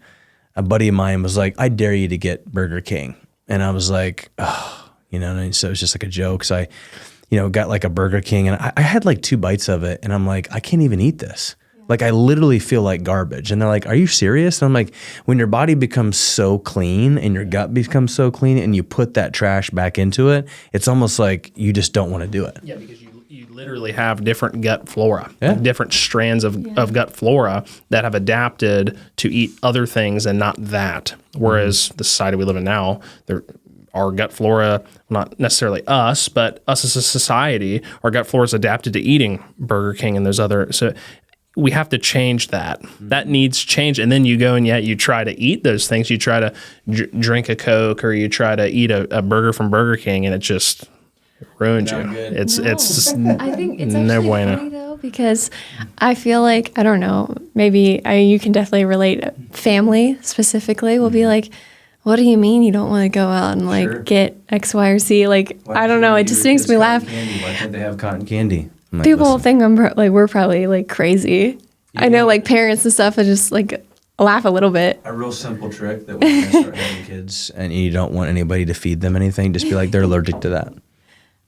a buddy of mine was like, I dare you to get Burger King. And I was like, oh, and so it was just like a joke. So I, got like a Burger King, and I had like 2 bites of it. And I'm like, I can't even eat this. Like I literally feel like garbage. And they're like, are you serious? And I'm like, when your body becomes so clean and your gut becomes so clean and you put that trash back into it, it's almost like you just don't want to do it. Yeah, because you literally have different gut flora, Yeah. like different strands of gut flora that have adapted to eat other things and not that. Whereas the society we live in now, our gut flora, not necessarily us, but us as a society, our gut flora is adapted to eating Burger King and those other. So we have to change that. That needs change. And then you go and you try to eat those things. You try to drink a Coke, or you try to eat a burger from Burger King, and it just ruins you. It's just I think it's no actually bueno. funny though, because I feel like, I don't know, maybe you can definitely relate. Family specifically will be like, what do you mean you don't want to go out and like get X, Y, or Z? Like, I don't know. It just makes me laugh. Why can't they have cotton candy? I'm like, People listen, think I'm we're probably like crazy. I know, like parents and stuff, I just like laugh a little bit. a real simple trick that when you start having kids and you don't want anybody to feed them anything, just be like, they're allergic to that.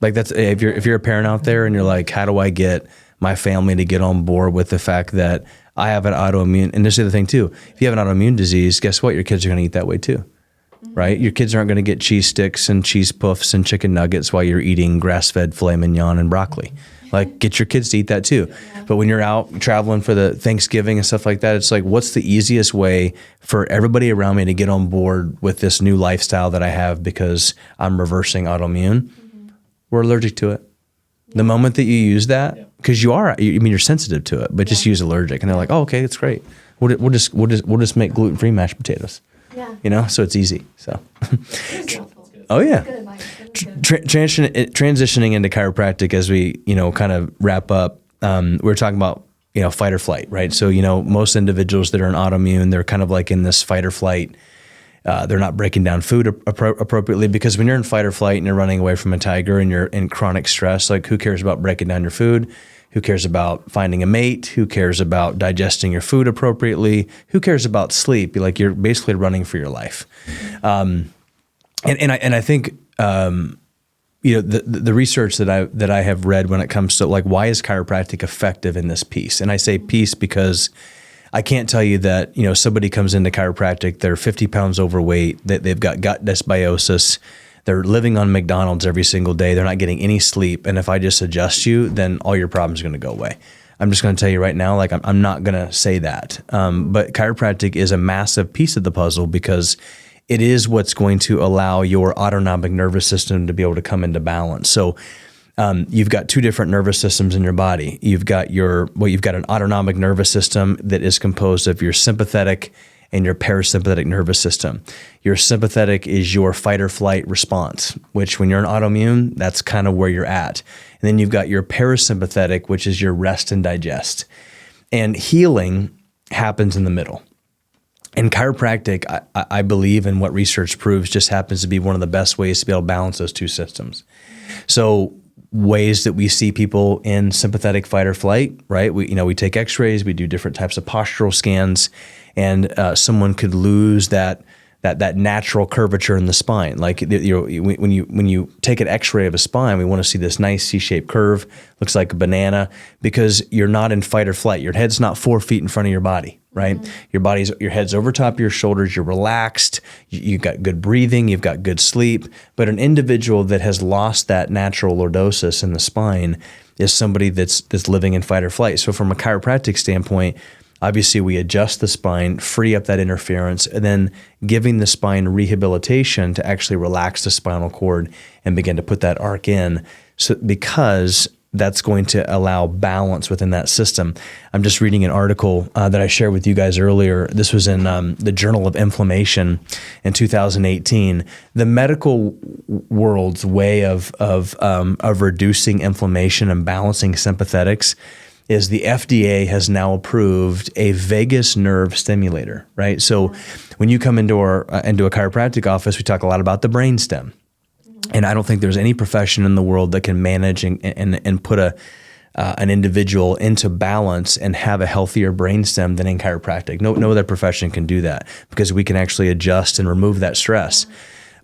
Like that's, if you're a parent out there and you're like, how do I get my family to get on board with the fact that I have an autoimmune, and this is the other thing too, if you have an autoimmune disease, guess what? Your kids are going to eat that way too. Right? Your kids aren't going to get cheese sticks and cheese puffs and chicken nuggets while you're eating grass-fed filet mignon and broccoli. Like, get your kids to eat that too. But when you're out traveling for the Thanksgiving and stuff like that, it's like, what's the easiest way for everybody around me to get on board with this new lifestyle that I have because I'm reversing autoimmune? We're allergic to it. The moment that you use that, because you're sensitive to it, but just use allergic, and they're like, oh, okay, that's great. We'll just make gluten-free mashed potatoes. Yeah. So it's easy. So, oh yeah. Transitioning into chiropractic as we, kind of wrap up, we're talking about, fight or flight, right? So, most individuals that are in autoimmune, they're kind of like in this fight or flight. They're not breaking down food appropriately, because when you're in fight or flight and you're running away from a tiger and you're in chronic stress, like, who cares about breaking down your food? Who cares about finding a mate? Who cares about digesting your food appropriately? Who cares about sleep? You're basically running for your life. And I think, the research that I have read when it comes to like, why is chiropractic effective in this piece? And I say piece because I can't tell you that, somebody comes into chiropractic, they're 50 pounds overweight, they've got gut dysbiosis, they're living on McDonald's every single day, they're not getting any sleep, and if I just adjust you, then all your problems are going to go away. I'm just going to tell you right now, like, I'm not going to say that. But chiropractic is a massive piece of the puzzle, because it is what's going to allow your autonomic nervous system to be able to come into balance. So you've got two different nervous systems in your body. You've got an autonomic nervous system that is composed of your sympathetic and your parasympathetic nervous system. Your sympathetic is your fight or flight response, which when you're in autoimmune, that's kind of where you're at. And then you've got your parasympathetic, which is your rest and digest. And healing happens in the middle. And chiropractic, I believe, and what research proves, just happens to be one of the best ways to be able to balance those two systems. So ways that we see people in sympathetic fight or flight, right? We take x-rays, we do different types of postural scans, and someone could lose that natural curvature in the spine. Like, when you take an x-ray of a spine, we want to see this nice C-shaped curve, looks like a banana, because you're not in fight or flight. Your head's not 4 feet in front of your body, right? Mm-hmm. Your head's over top of your shoulders, you're relaxed, you've got good breathing, you've got good sleep. But an individual that has lost that natural lordosis in the spine is somebody that's living in fight or flight. So from a chiropractic standpoint, obviously we adjust the spine, free up that interference, and then giving the spine rehabilitation to actually relax the spinal cord and begin to put that arc in. So because that's going to allow balance within that system. I'm just reading an article that I shared with you guys earlier. This was in the Journal of Inflammation in 2018. The medical world's way of reducing inflammation and balancing sympathetics is the FDA has now approved a vagus nerve stimulator, right? So when you come into a chiropractic office, we talk a lot about the brainstem. And I don't think there's any profession in the world that can manage and put an individual into balance and have a healthier brainstem than in chiropractic. No other profession can do that, because we can actually adjust and remove that stress.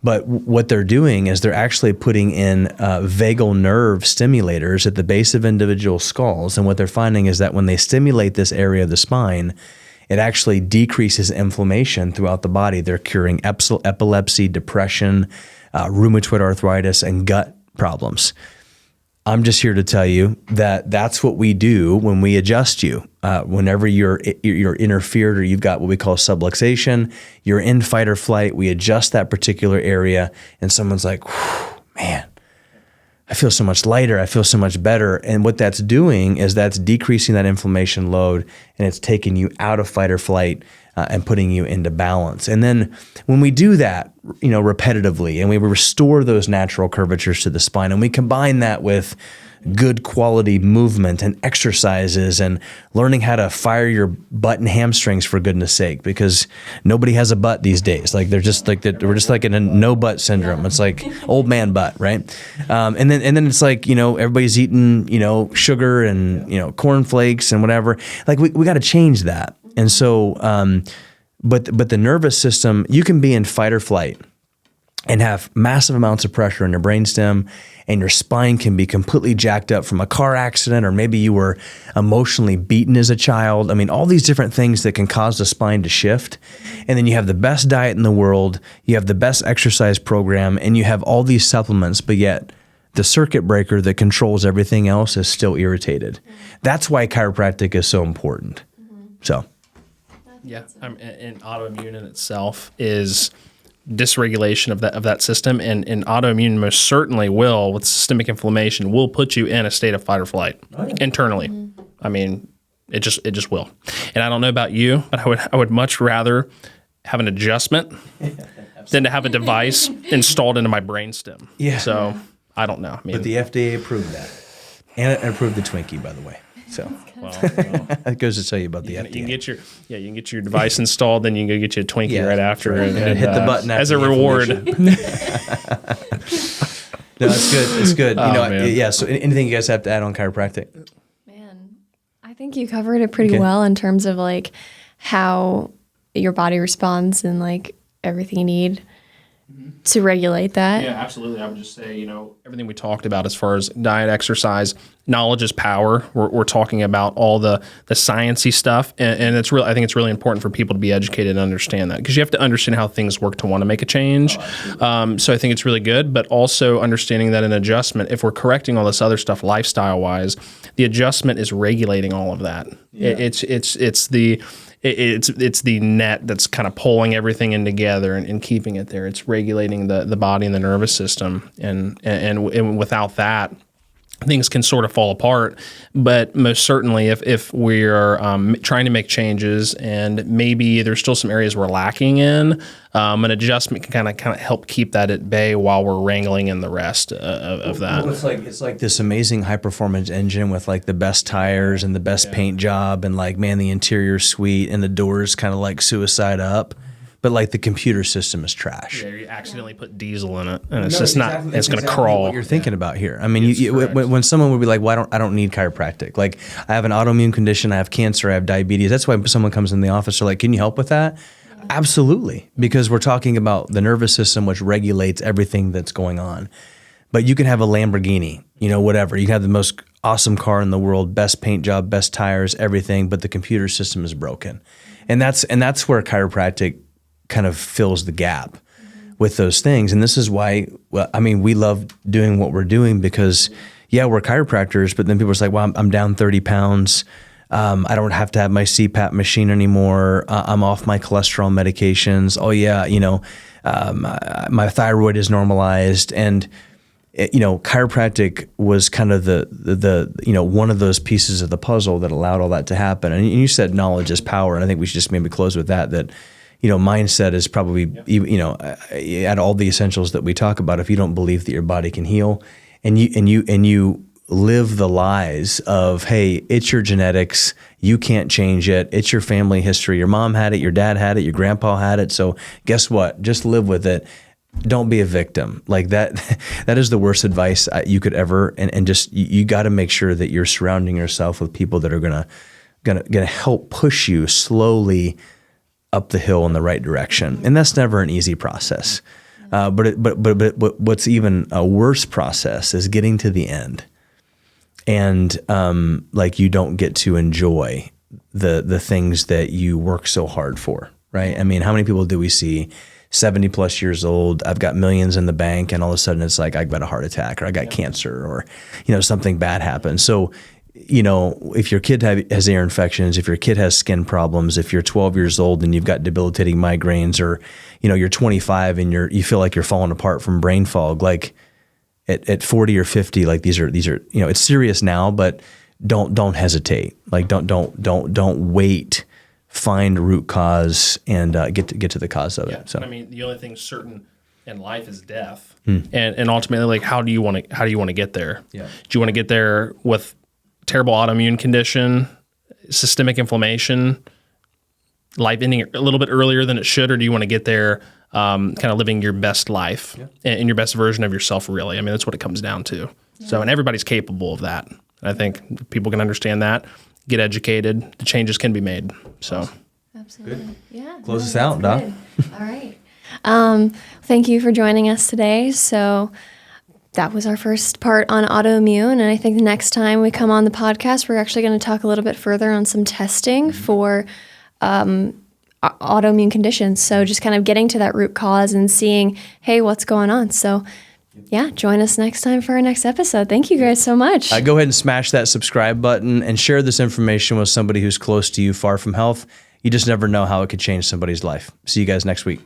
But what they're doing is they're actually putting in vagal nerve stimulators at the base of individual skulls. And what they're finding is that when they stimulate this area of the spine, it actually decreases inflammation throughout the body. They're curing epilepsy, depression, rheumatoid arthritis, and gut problems. And what they're doing is they're actually putting in vagal nerve stimulators at the base of individual skulls. And what they're finding is that when they stimulate this area of the spine, it actually decreases inflammation throughout the body. They're curing epilepsy, depression, rheumatoid arthritis, and gut problems. I'm just here to tell you that that's what we do when we adjust you. Whenever you're interfered or you've got what we call subluxation, you're in fight or flight, we adjust that particular area and someone's like, man, I feel so much lighter. I feel so much better. And what that's doing is that's decreasing that inflammation load and it's taking you out of fight or flight and putting you into balance. And then when we do that, repetitively, and we restore those natural curvatures to the spine, and we combine that with good quality movement and exercises and learning how to fire your butt and hamstrings, for goodness sake, because nobody has a butt these days. Like they're just like that. We're just like in a no butt syndrome. It's like old man butt, right? And then it's like, everybody's eating, sugar and, cornflakes and whatever. Like we got to change that. And so, but the nervous system, you can be in fight or flight and have massive amounts of pressure in your brainstem, and your spine can be completely jacked up from a car accident, or maybe you were emotionally beaten as a child. I mean, all these different things that can cause the spine to shift. And then you have the best diet in the world, you have the best exercise program, and you have all these supplements, but yet the circuit breaker that controls everything else is still irritated. That's why chiropractic is so important. So. Yeah, and autoimmune in itself is dysregulation of that system, and autoimmune most certainly will, with systemic inflammation, will put you in a state of fight or flight internally. I mean, it just will. And I don't know about you, but I would much rather have an adjustment than to have a device installed into my brainstem. Yeah. So I don't know. I mean, but the FDA approved that, and it approved the Twinkie, by the way. So that goes to tell you about the FDA. You can get your device installed, then you can go get you a Twinkie right after, right. And hit the button as a reward. No, it's good. It's good. Man. So anything you guys have to add on chiropractic? Man, I think you covered it pretty well in terms of like how your body responds and like everything you need to regulate that. Yeah, absolutely. I would just say, everything we talked about as far as diet, exercise, knowledge is power. We're talking about all the sciencey stuff, and it's really, I think it's really important for people to be educated and understand that, because you have to understand how things work to want to make a change. So I think it's really good, but also understanding that an adjustment, if we're correcting all this other stuff lifestyle wise, the adjustment is regulating all of that. Yeah. It's the net that's kind of pulling everything in together and keeping it there. It's regulating the body and the nervous system, and without that, things can sort of fall apart. But most certainly, if we're trying to make changes and maybe there's still some areas we're lacking in, an adjustment can kind of help keep that at bay while we're wrangling in the rest of that. Well, it's like this amazing high performance engine with like the best tires and the best paint job, and like, man, the interior's sweet and the doors kind of like suicide up. But like the computer system is trash. Yeah, you accidentally put diesel in it, and it's just not. It's going to crawl. What you're thinking about here. I mean, when someone would be like, "Well, I don't need chiropractic. Like, I have an autoimmune condition, I have cancer, I have diabetes." That's why someone comes in the office. They're like, "Can you help with that?" Absolutely, because we're talking about the nervous system, which regulates everything that's going on. But you can have a Lamborghini, whatever. You can have the most awesome car in the world, best paint job, best tires, everything, but the computer system is broken, and that's where chiropractic kind of fills the gap with those things. And this is why, we love doing what we're doing, because we're chiropractors, but then people are like, well, I'm down 30 pounds. I don't have to have my CPAP machine anymore. I'm off my cholesterol medications. Oh yeah. My thyroid is normalized. And chiropractic was kind of the one of those pieces of the puzzle that allowed all that to happen. And you said knowledge is power. And I think we should just maybe close with that mindset is probably, at all the essentials that we talk about, if you don't believe that your body can heal, and you live the lies of, hey, it's your genetics, you can't change it, it's your family history, your mom had it, your dad had it, your grandpa had it, so guess what? Just live with it. Don't be a victim. Like that is the worst advice you could ever, and just, you got to make sure that you're surrounding yourself with people that are gonna help push you slowly up the hill in the right direction. And that's never an easy process. But what's even a worse process is getting to the end. And you don't get to enjoy the things that you work so hard for, right? I mean, how many people do we see 70 plus years old. I've got millions in the bank, and all of a sudden it's like I've got a heart attack, or I got cancer, or something bad happened. So, if your kid has ear infections, if your kid has skin problems, if you're 12 years old and you've got debilitating migraines, or you're 25 and you feel like you're falling apart from brain fog, like at 40 or 50, like these are it's serious now, but don't hesitate. Like don't wait. Find root cause and get to the cause of it. So I mean, the only thing certain in life is death, and ultimately, like, how do you want to get there? Yeah. Do you want to get there with terrible autoimmune condition, systemic inflammation, life ending a little bit earlier than it should, or do you want to get there kind of living your best life and your best version of yourself, really? I mean, that's what it comes down to. Yeah. So, and everybody's capable of that. I think people can understand that, get educated, the changes can be made. So, absolutely. Good. Yeah. Close us out, Doc. All right. Thank you for joining us today. So, that was our first part on autoimmune, and I think the next time we come on the podcast, we're actually going to talk a little bit further on some testing for autoimmune conditions. So just kind of getting to that root cause and seeing, hey, what's going on? So yeah, join us next time for our next episode. Thank you guys so much. Go ahead and smash that subscribe button and share this information with somebody who's close to you, far from health. You just never know how it could change somebody's life. See you guys next week.